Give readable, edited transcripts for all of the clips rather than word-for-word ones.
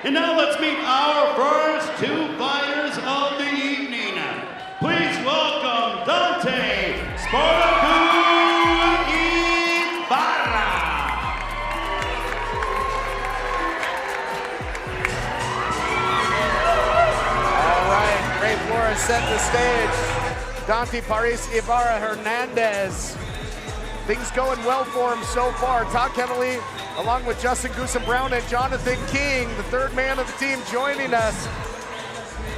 And now let's meet our first two fighters of the evening. Please welcome Dante Ibarra. All right, Ray Flores set the stage. Dante Ibarra Hernandez. Things going well for him so far. Todd Kennelly, along with Justin Goosen Brown and Jonathan King, the third man of the team, joining us.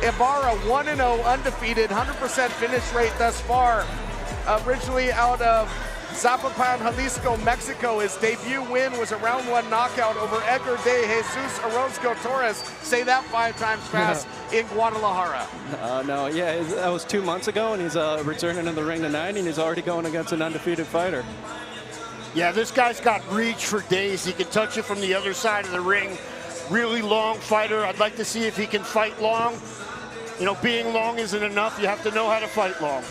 Ibarra 1-0, undefeated, 100% finish rate thus far. Originally out of Zapopan, Jalisco, Mexico. His debut win was a round one knockout over Edgar de Jesus Orozco Torres. Say that 5 times fast. In Guadalajara. That was 2 months ago, and he's returning in the ring tonight, and he's already going against an undefeated fighter. Yeah, this guy's got reach for days. He can touch it from the other side of the ring. Really long fighter. I'd like to see if he can fight long. You know, being long isn't enough. You have to know how to fight long.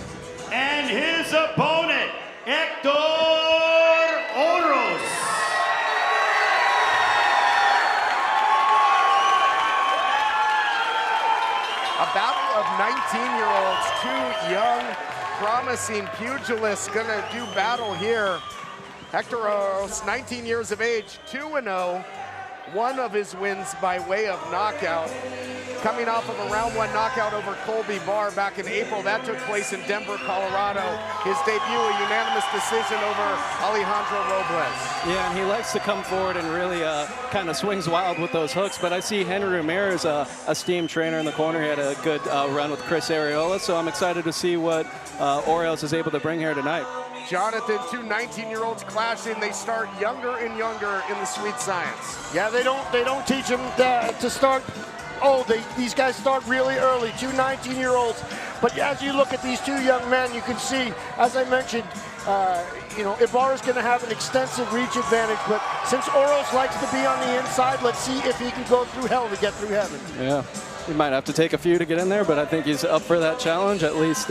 And his opponent, Hector Oros. A battle of 19-year-olds, two young, promising pugilists gonna do battle here. Hector Oros, 19 years of age, 2-0. One of his wins by way of knockout. Coming off of a round one knockout over Colby Barr back in April. That took place in Denver, Colorado. His debut, a unanimous decision over Alejandro Robles. Yeah, and he likes to come forward and really kind of swings wild with those hooks. But I see Henry Ramirez, a steam trainer in the corner. He had a good run with Chris Arreola, so I'm excited to see what Oros is able to bring here tonight. Jonathan, two 19-year-olds clashing. They start younger and younger in the sweet science. Yeah, they don't teach them to start old. These guys start really early, two 19-year-olds. But as you look at these two young men, you can see, as I mentioned, Ibarra's going to have an extensive reach advantage. But since Oros likes to be on the inside, let's see if he can go through hell to get through heaven. Yeah, he might have to take a few to get in there, but I think he's up for that challenge, at least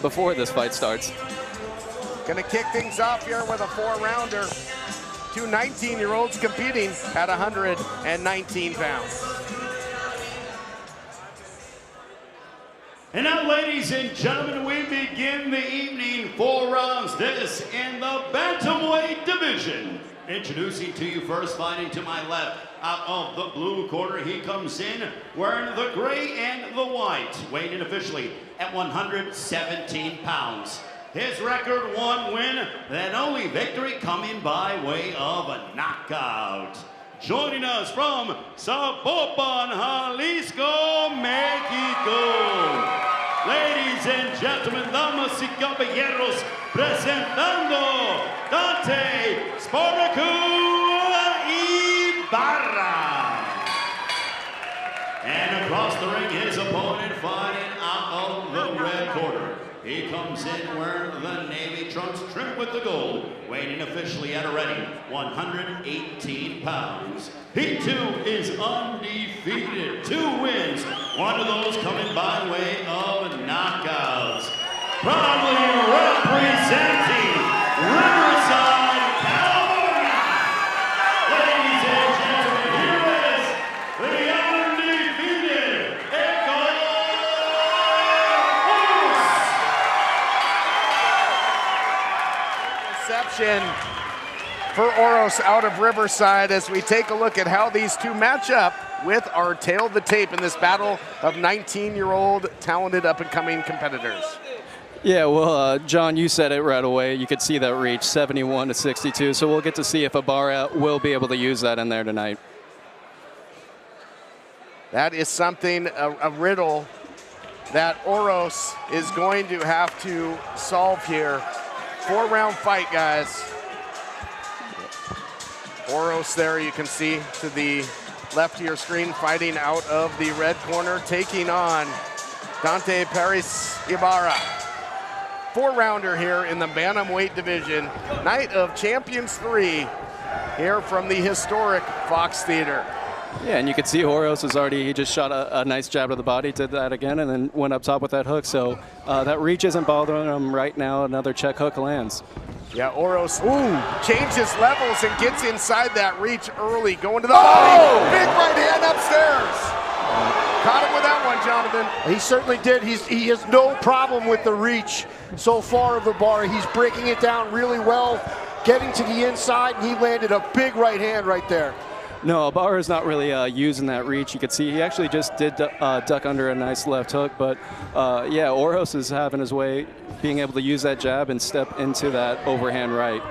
before this fight starts. Gonna kick things off here with a 4-rounder. Two 19-year-olds competing at 119 pounds. And now, ladies and gentlemen, we begin the evening 4 rounds. This in the bantamweight division. Introducing to you first, fighting to my left, out of the blue corner, he comes in wearing the gray and the white, weighing in officially at 117 pounds. His record, 1 win, then only victory coming by way of a knockout. Joining us from Zapopan, Jalisco, Mexico. Ladies and gentlemen, damas y caballeros, presentando Dante Ibarra. And across the ring, his opponent fighting out of the red corner. He comes in wearing the navy trunks trimmed with the gold, weighing officially at a ready 118 pounds. He too is undefeated, 2 wins, one of those coming by way of knockouts. Proudly representing Riverside, California. Ladies and gentlemen, here is the undefeated Hector Oros. Reception for Oros out of Riverside as we take a look at how these two match up with our tail of the tape in this battle of 19-year-old talented up-and-coming competitors. Yeah, well, John, you said it right away. You could see that reach, 71 to 62. So we'll get to see if Ibarra will be able to use that in there tonight. That is something, a riddle that Oros is going to have to solve here. 4-round fight, guys. Oros there, you can see to the left of your screen, fighting out of the red corner, taking on Dante Ibarra. 4-rounder here in the bantamweight division. Night of Champions 3 here from the historic Fox Theater. Yeah, and you can see Oros is already, he just shot a nice jab to the body, did that again, and then went up top with that hook. So that reach isn't bothering him right now. Another check hook lands. Yeah, Oros, changes levels and gets inside that reach early, going to the body. Big right hand upstairs. Jonathan? He certainly did. He has no problem with the reach so far of Ibarra. He's breaking it down really well, getting to the inside, and he landed a big right hand right there. No, Ibarra's not really using that reach. You could see he actually just did duck under a nice left hook, but yeah, Oros is having his way, being able to use that jab and step into that overhand right.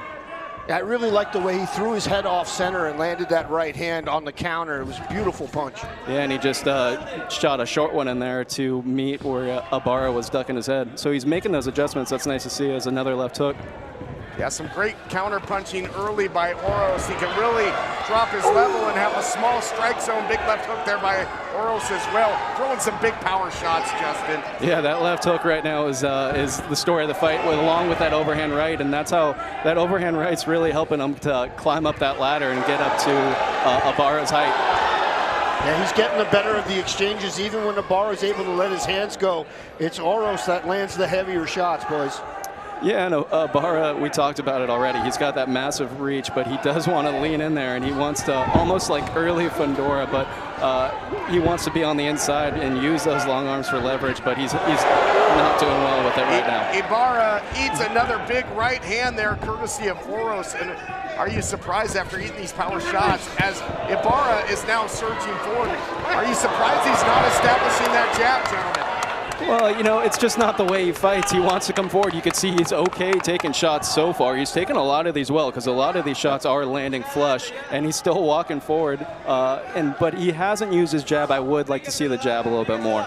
I really liked the way he threw his head off center and landed that right hand on the counter. It was a beautiful punch. Yeah, and he just shot a short one in there to meet where Ibarra was ducking his head. So he's making those adjustments. That's nice to see as another left hook. Yeah, some great counter punching early by Oros. He can really drop his level and have a small strike zone. Big left hook there by Oros as well. Throwing some big power shots, Justin. Yeah, that left hook right now is the story of the fight, along with that overhand right, and that's how that overhand right's really helping him to climb up that ladder and get up to Ibarra's height. Yeah, he's getting the better of the exchanges. Even when Ibarra's able to let his hands go, it's Oros that lands the heavier shots, boys. Yeah, no, Ibarra, we talked about it already. He's got that massive reach, but he does want to lean in there, and he wants to, almost like early Fundora, but he wants to be on the inside and use those long arms for leverage, but he's not doing well with it right now. Ibarra eats another big right hand there, courtesy of Oros. And are you surprised after eating these power shots, as Ibarra is now surging forward? Are you surprised he's not establishing that jab, gentlemen? Well, you know, it's just not the way he fights. He wants to come forward. You can see he's okay taking shots so far. He's taken a lot of these well, because a lot of these shots are landing flush, and he's still walking forward. But he hasn't used his jab. I would like to see the jab a little bit more.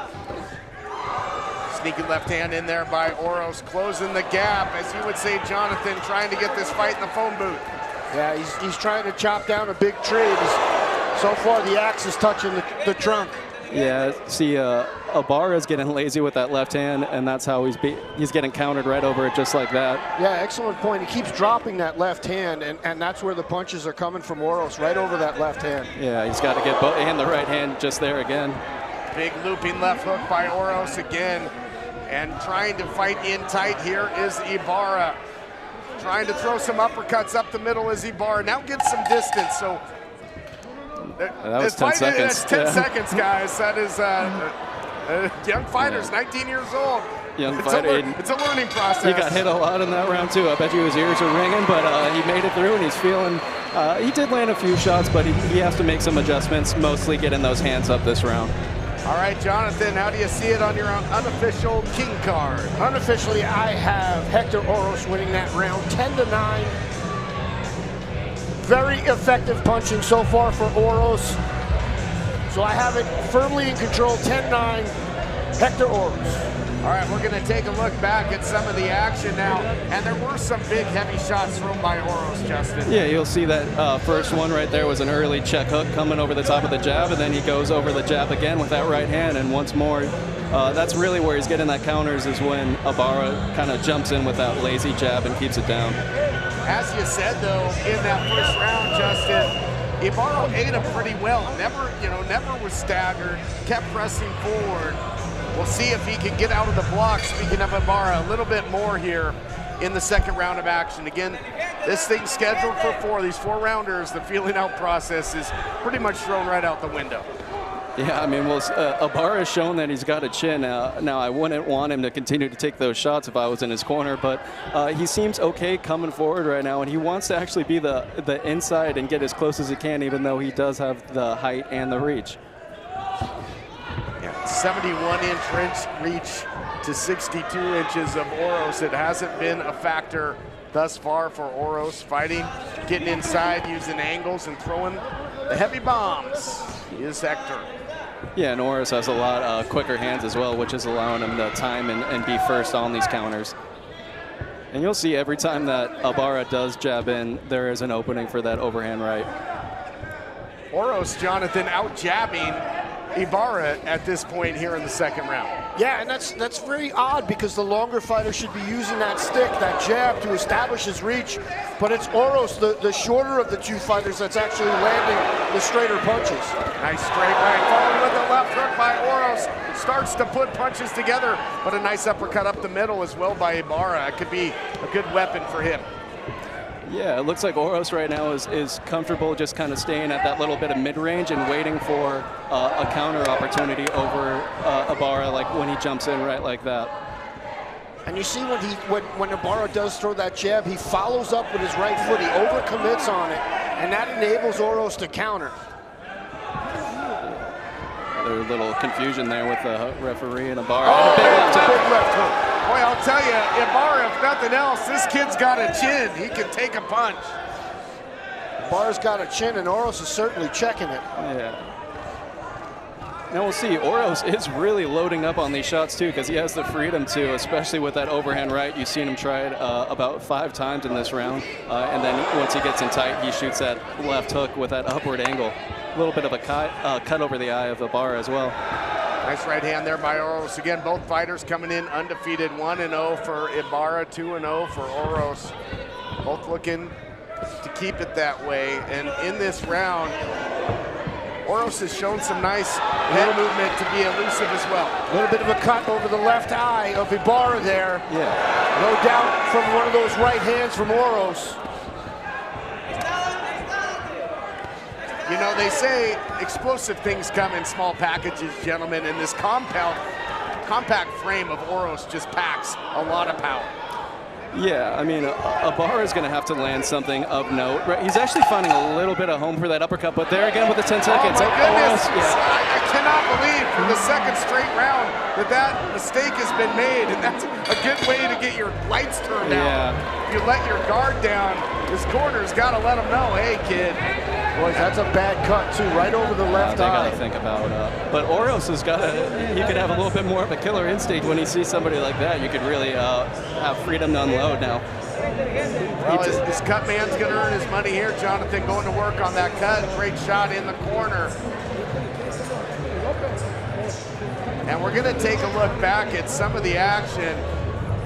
Sneaky left hand in there by Oros, closing the gap, as you would say, Jonathan, trying to get this fight in the phone booth. Yeah, he's trying to chop down a big tree. So far, the axe is touching the trunk. Yeah, see, Ibarra's getting lazy with that left hand, and that's how he's getting countered right over it just like that. Yeah, excellent point. He keeps dropping that left hand, and that's where the punches are coming from Oros, right over that left hand. Yeah, he's got to get both, and the right hand just there again. Big looping left hook by Oros again, and trying to fight in tight here is Ibarra. Trying to throw some uppercuts up the middle is Ibarra. Now gets some distance, so that was 10 seconds. That's 10 seconds, guys. That is young fighters, 19 years old. Young fighter. It's a learning process. He got hit a lot in that round, too. I bet you his ears are ringing, but he made it through, and he's feeling he did land a few shots, but he has to make some adjustments, mostly getting those hands up this round. All right, Jonathan, how do you see it on your unofficial king card? Unofficially, I have Hector Oros winning that round 10-9. Very effective punching so far for Oros. So I have it firmly in control, 10-9, Hector Oros. All right, we're going to take a look back at some of the action now, and there were some big, heavy shots thrown by Oros, Justin. Yeah, you'll see that first one right there was an early check hook coming over the top of the jab, and then he goes over the jab again with that right hand, and once more, that's really where he's getting that counters, is when Ibarra kind of jumps in with that lazy jab and keeps it down. As you said, though, in that first round, Justin, Ibarra ate him pretty well. Never was staggered, kept pressing forward. We'll see if he can get out of the block. Speaking of Ibarra, a little bit more here in the second round of action. Again, this thing's scheduled for 4. These 4-rounders, the feeling out process is pretty much thrown right out the window. Yeah, I mean, Ibarra has shown that he's got a chin. Now, I wouldn't want him to continue to take those shots if I was in his corner, but he seems okay coming forward right now, and he wants to actually be the inside and get as close as he can, even though he does have the height and the reach. 71-inch reach to 62 inches of Oros. It hasn't been a factor thus far for Oros, fighting, getting inside, using angles, and throwing the heavy bombs. He is Hector. Yeah, and Oros has a lot quicker hands as well, which is allowing him to time and be first on these counters. And you'll see every time that Ibarra does jab in, there is an opening for that overhand right. Oros, Jonathan, out jabbing Ibarra at this point here in the second round. Yeah, and that's very odd, because the longer fighter should be using that stick, that jab, to establish his reach. But it's Oros, the shorter of the two fighters, that's actually landing the straighter punches. Nice straight right, followed with the left hook by Oros. Starts to put punches together, but a nice uppercut up the middle as well by Ibarra. It could be a good weapon for him. Yeah, it looks like Oros right now is comfortable just kind of staying at that little bit of mid-range and waiting for a counter opportunity over Ibarra, like when he jumps in right like that. And you see when Ibarra does throw that jab, he follows up with his right foot. He overcommits on it, and that enables Oros to counter. There's a little confusion there with the referee and Ibarra. Oh, big left hook. Boy, I'll tell you, Ibarra, if nothing else, this kid's got a chin. He can take a punch. Ibarra's got a chin, and Oros is certainly checking it. Yeah. Now we'll see. Oros is really loading up on these shots too, because he has the freedom to, especially with that overhand right. You've seen him try it about 5 times in this round, and then once he gets in tight, he shoots that left hook with that upward angle. A little bit of a cut over the eye of Ibarra as well. Nice right hand there by Oros. Again, both fighters coming in undefeated, 1-0 for Ibarra, 2-0 for Oros. Both looking to keep it that way. And in this round, Oros has shown some nice head movement to be elusive as well. A little bit of a cut over the left eye of Ibarra there. Yeah. No doubt from one of those right hands from Oros. You know, they say explosive things come in small packages, gentlemen, and this compact frame of Oros just packs a lot of power. Yeah, I mean, Ibarra is going to have to land something of note. He's actually finding a little bit of home for that uppercut, but there again with the 10 seconds. Oh my goodness, yeah. I cannot believe for the second straight round that mistake has been made, and that's a good way to get your lights turned out. You let your guard down, this corner's got to let him know, hey, kid. Boys, that's a bad cut, too, right over the left eye. They got to think about but Oros has got to, he could have a little bit more of a killer instinct when he sees somebody like that. You could really have freedom to unload now. Well, his cut man's going to earn his money here, Jonathan, going to work on that cut. Great shot in the corner. And we're going to take a look back at some of the action.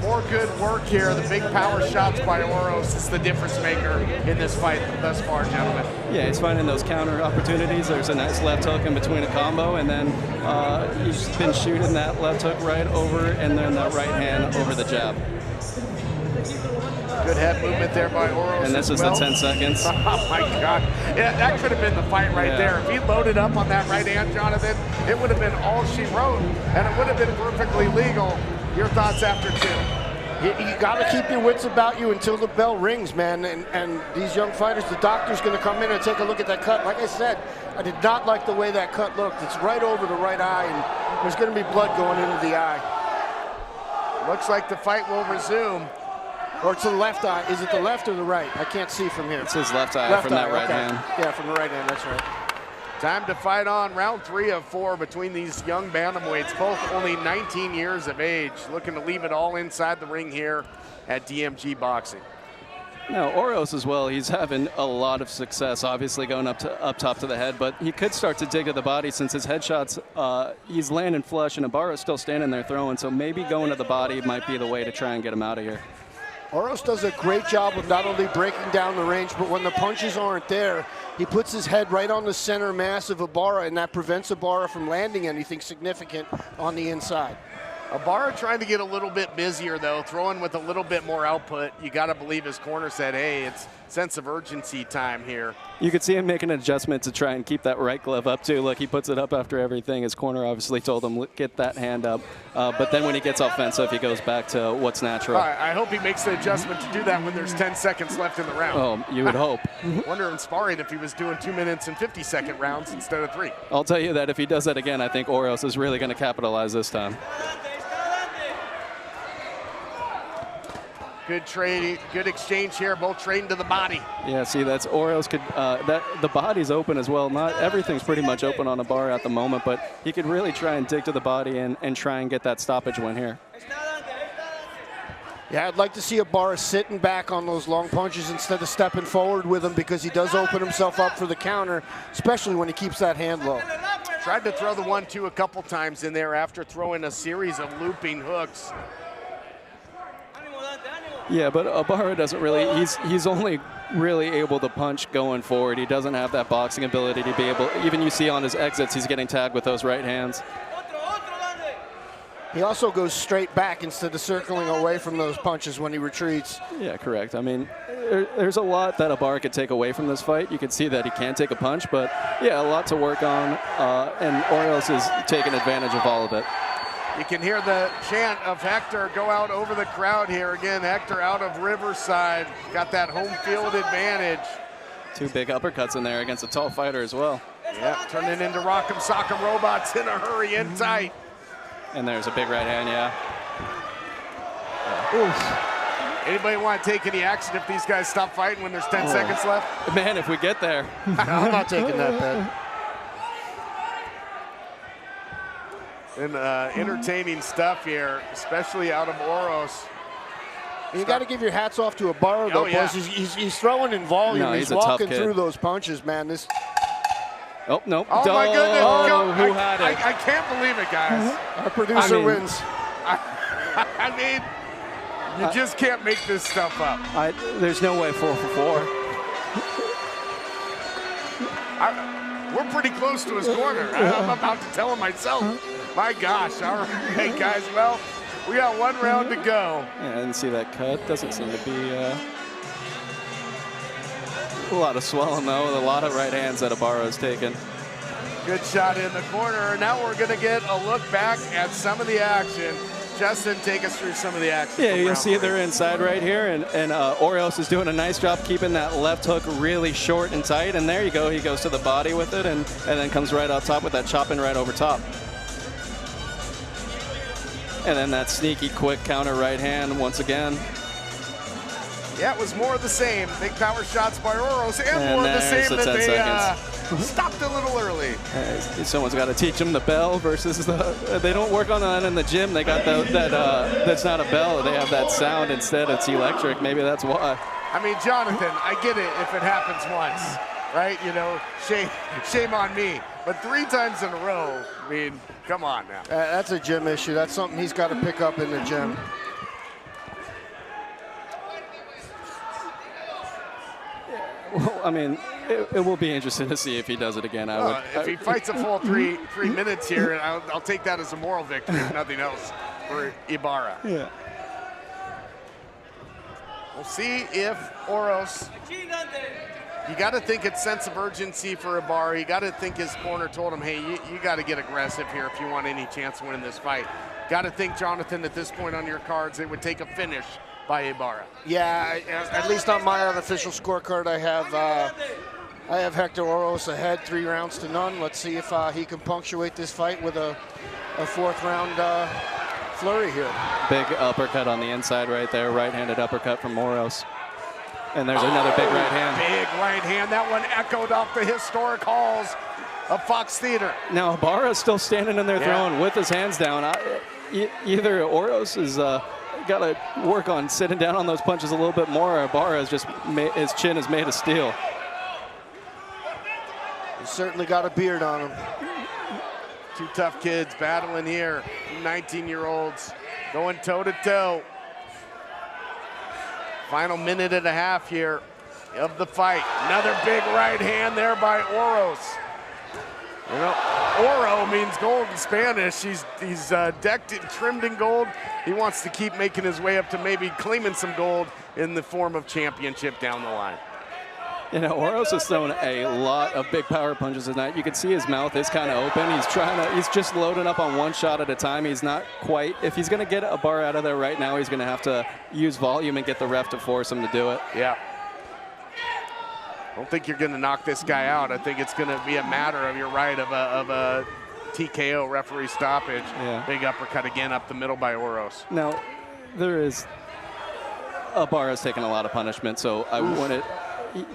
More good work here. The big power shots by Oros is the difference maker in this fight thus far, gentlemen. Yeah, he's finding those counter opportunities. There's a nice left hook in between a combo, and then he's been shooting that left hook right over, and then that right hand over the jab. Good head movement there by Oros. And this is the 10 seconds. Oh my God. Yeah, that could have been the fight right there. If he loaded up on that right hand, Jonathan, it would have been all she wrote, and it would have been perfectly legal. Your thoughts after 2? You got to keep your wits about you until the bell rings, man. And these young fighters, the doctor's going to come in and take a look at that cut. Like I said, I did not like the way that cut looked. It's right over the right eye, and there's going to be blood going into the eye. Looks like the fight will resume. Or it's the left eye. Is it the left or the right? I can't see from here. It's his left eye from that right hand. Yeah, from the right hand, that's right. Time to fight on. Round 3 of 4 between these young bantamweights, both only 19 years of age, looking to leave it all inside the ring here at DMG Boxing. Now, Oros as well, he's having a lot of success, obviously going up top to the head, but he could start to dig at the body since his headshots, he's landing flush, and Ibarra's still standing there throwing, so maybe going to the body might be the way to try and get him out of here. Oros does a great job of not only breaking down the range, but when the punches aren't there, he puts his head right on the center mass of Ibarra, and that prevents Ibarra from landing anything significant on the inside. Ibarra trying to get a little bit busier, though, throwing with a little bit more output. You got to believe his corner said, hey, it's sense of urgency time here. You could see him make an adjustment to try and keep that right glove up, too. Look, he puts it up after everything. His corner obviously told him, get that hand up. But then when he gets offensive, he goes back to what's natural. I hope he makes the adjustment to do that when there's 10 seconds left in the round. Oh, you would hope. Wonder in sparring if he was doing 2 minutes and 50-second rounds instead of 3. I'll tell you that if he does that again, I think Oros is really going to capitalize this time. Good trade, good exchange here, both trading to the body. Yeah, see, that's Oros could, the body's open as well. Not everything's pretty much open on Ibarra at the moment, but he could really try and dig to the body and try and get that stoppage win here. Yeah, I'd like to see Ibarra sitting back on those long punches instead of stepping forward with them, because he does open himself up for the counter, especially when he keeps that hand low. Tried to throw the 1-2 a couple times in there after throwing a series of looping hooks. Yeah, but Ibarra doesn't really, he's only really able to punch going forward. He doesn't have that boxing ability to be able, even you see on his exits, he's getting tagged with those right hands. He also goes straight back instead of circling away from those punches when he retreats. Yeah, correct. I mean, there's a lot that Ibarra could take away from this fight. You can see that he can take a punch, but yeah, a lot to work on, and Oros is taking advantage of all of it. You can hear the chant of Hector go out over the crowd here. Again, Hector out of Riverside, got that home field advantage. 2 big uppercuts in there against a tall fighter as well. Yeah, turning into Rock'em Sock'em robots in a hurry, in tight. And there's a big right hand, yeah. Anybody want to take any action if these guys stop fighting when there's 10 seconds left? Man, if we get there. I'm not taking that bet. And entertaining stuff here, especially out of Oros. You got to give your hats off to Ibarra, though, yeah. boys. He's throwing in volume. No, he's he's a tough walking kid. through those punches, man. This. Oh, no. Oh, my goodness. Oh, who had it? I can't believe it, guys. Our producer wins. I mean, you just can't make this stuff up. There's no way 4 for 4. We're pretty close to his corner. I'm about to tell him myself. My gosh. All right, guys. Well, we got 1 round to go. Yeah, I didn't see that cut. Doesn't seem to be a lot of swelling, though. A lot of right hands that Ibarra has taken. Good shot in the corner. Now we're going to get a look back at some of the action. Justin, take us through some of the action. Yeah, you'll see they're inside right here, and Oros is doing a nice job keeping that left hook really short and tight, and there you go. He goes to the body with it, and then comes right up top with that chopping right over top. And then that sneaky, quick counter right hand once again. Yeah, it was more of the same. Big power shots by Oros, and more of the same that they stopped a little early. Someone's got to teach them the bell versus the. They don't work on that in the gym. They got that's not a bell. They have that sound instead. It's electric. Maybe that's why. I mean, Jonathan, I get it if it happens once, right? You know, shame on me. But 3 times in a row, I mean, come on now. That's a gym issue. That's something he's got to pick up in the gym. Well, I mean, it will be interesting to see if he does it again. If he fights a full three minutes here, I'll take that as a moral victory, if nothing else, for Ibarra. Yeah. We'll see if Oros. You got to think it's sense of urgency for Ibarra. You got to think his corner told him, hey, you got to get aggressive here if you want any chance of winning this fight. Got to think, Jonathan, at this point on your cards, it would take a finish by Ibarra. Yeah, at least on my unofficial scorecard, I have Hector Oros ahead, 3 rounds to none. Let's see if he can punctuate this fight with a 4th round flurry here. Big uppercut on the inside right there, right-handed uppercut from Oros. And there's another big right hand. Big right hand. That one echoed off the historic halls of Fox Theater. Now Ibarra's still standing in there throwing with his hands down. Either Oros is got to work on sitting down on those punches a little bit more, or Ibarra has just his chin is made of steel. He's certainly got a beard on him. 2 tough kids battling here. 19-year-olds going toe-to-toe. Final minute and a half here of the fight. Another big right hand there by Oros. You know, Oro means gold in Spanish. He's decked and trimmed in gold. He wants to keep making his way up to maybe claiming some gold in the form of championship down the line. You know, Oros has thrown a lot of big power punches tonight. You can see his mouth is kind of open. He's just loading up on 1 shot at a time. He's not quite, if he's going to get Ibarra out of there right now, he's going to have to use volume and get the ref to force him to do it. Yeah. I don't think you're going to knock this guy out. I think it's going to be a matter of, you're right, of a TKO referee stoppage. Yeah. Big uppercut again up the middle by Oros. Now, Ibarra's taking a lot of punishment, so I wouldn't.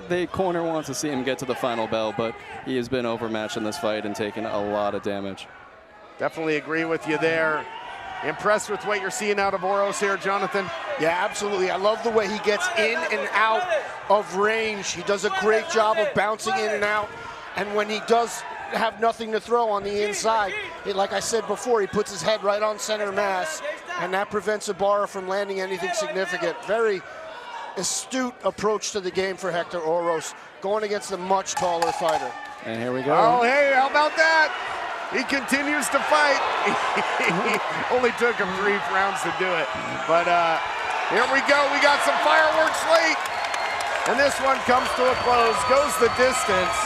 The corner wants to see him get to the final bell, but he has been overmatched in this fight and taken a lot of damage. Definitely agree with you there. Impressed with what you're seeing out of Oros here, Jonathan? Yeah, absolutely. I love the way he gets in and out of range. He does a great job of bouncing in and out. And when he does have nothing to throw on the inside, like I said before, he puts his head right on center mass, and that prevents Ibarra from landing anything significant. Very astute approach to the game for Hector Oros, going against a much taller fighter. And here we go. Oh, hey, how about that? He continues to fight. He only took him 3 rounds to do it. But here we go. We got some fireworks late. And this one comes to a close, goes the distance.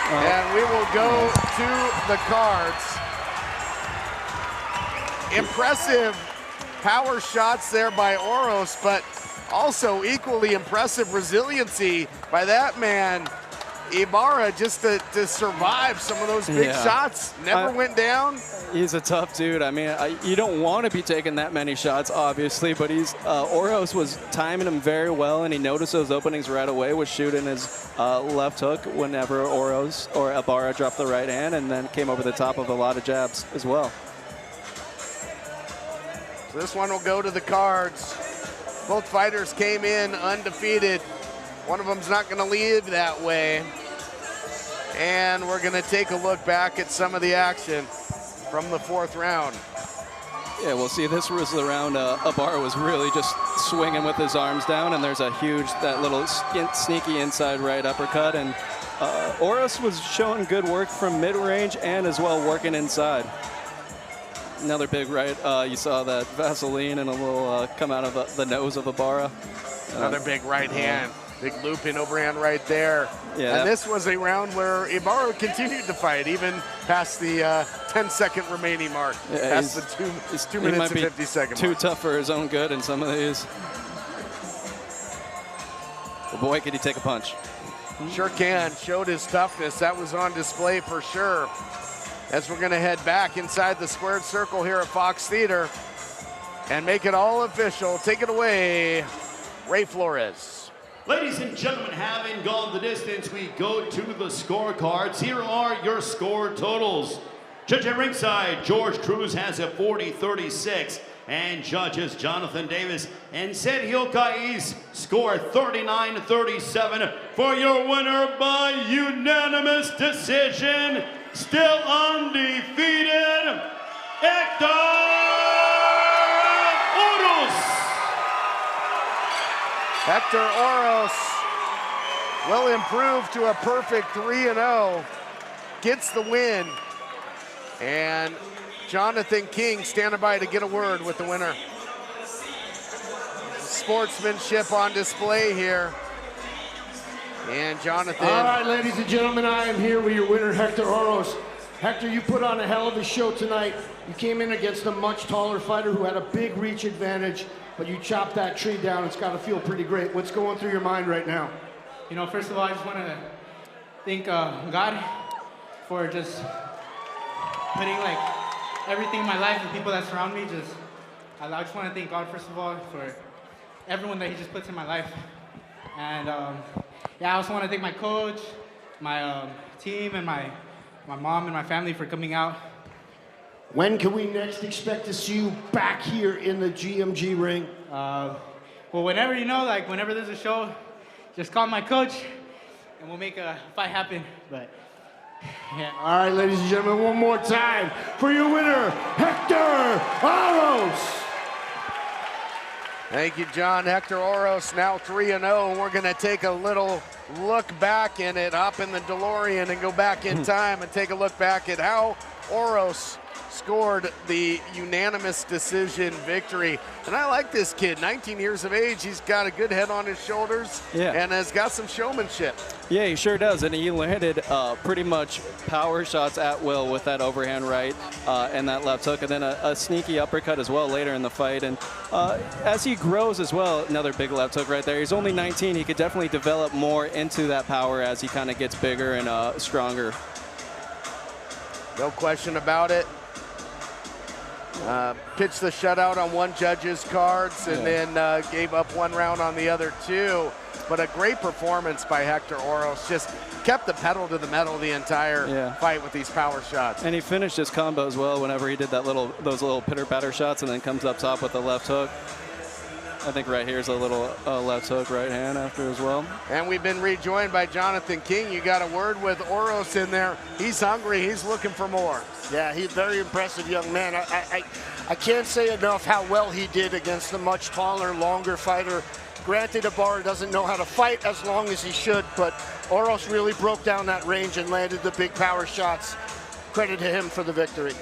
And we will go to the cards. Impressive power shots there by Oros, but also equally impressive resiliency by that man, Ibarra, just to survive some of those big shots. Never went down. He's a tough dude. I mean, you don't want to be taking that many shots, obviously, but Oros was timing him very well, and he noticed those openings right away, was shooting his left hook whenever Oros or Ibarra dropped the right hand, and then came over the top of a lot of jabs as well. So this one will go to the cards. Both fighters came in undefeated. One of them's not going to leave that way. And we're going to take a look back at some of the action from the 4th round. Yeah, we'll see. This was the round Ibarra was really just swinging with his arms down, and there's a huge, that little sneaky inside right uppercut. And Oros was showing good work from mid-range and as well working inside. Another big right. You saw that Vaseline and a little come out of the nose of Ibarra. Another big right hand. Big looping overhand right there. Yeah. And this was a round where Ibarra continued to fight, even past the 10-second remaining mark. Yeah, past the 2 minutes and 50-second too mark. tough for his own good in some of these. But boy, could he take a punch. Sure can. Showed his toughness. That was on display for sure. As we're going to head back inside the squared circle here at Fox Theater and make it all official. Take it away, Ray Flores. Ladies and gentlemen, having gone the distance, we go to the scorecards. Here are your score totals. Judge at ringside, George Cruz has a 40-36, and judges Jonathan Davis and Sergio Caiz score 39-37 for your winner by unanimous decision, still undefeated, Hector Oros. Hector Oros will improve to a perfect 3-0, gets the win, and Jonathan King standing by to get a word with the winner. Sportsmanship on display here. And Jonathan. All right, ladies and gentlemen, I am here with your winner, Hector Oros. Hector, you put on a hell of a show tonight. You came in against a much taller fighter who had a big reach advantage, but you chopped that tree down. It's got to feel pretty great. What's going through your mind right now? You know, first of all, I just want to thank God for just putting like everything in my life and people that surround me. I just want to thank God, first of all, for everyone that He just puts in my life. And yeah, I also want to thank my coach, my team, and my mom and my family for coming out. When can we next expect to see you back here in the GMG ring? Well, whenever, you know, like whenever there's a show, just call my coach and we'll make a fight happen. But yeah. All right, ladies and gentlemen, one more time for your winner, Hector Oros. Thank you, John. Hector Oros now 3-0, and we're going to take a little look back in it, hop in the DeLorean and go back in time and take a look back at how Oros scored the unanimous decision victory. And I like this kid, 19 years of age. He's got a good head on his shoulders and has got some showmanship. Yeah, he sure does. And he landed pretty much power shots at will with that overhand right and that left hook, and then a sneaky uppercut as well later in the fight. And as he grows as well, another big left hook right there. He's only 19. He could definitely develop more into that power as he kind of gets bigger and stronger. No question about it. Pitched the shutout on one judge's cards and then gave up one round on the other two. But a great performance by Hector Oros. Just kept the pedal to the metal the entire fight with these power shots. And he finished his combo as well whenever he did that those little pitter-patter shots and then comes up top with the left hook. I think right here's a little left hook right hand after as well. And we've been rejoined by Jonathan King. You got a word with Oros in there. He's hungry. He's looking for more. Yeah, he's a very impressive young man. I can't say enough how well he did against a much taller, longer fighter. Granted, Ibarra doesn't know how to fight as long as he should, but Oros really broke down that range and landed the big power shots. credit to him for the victory.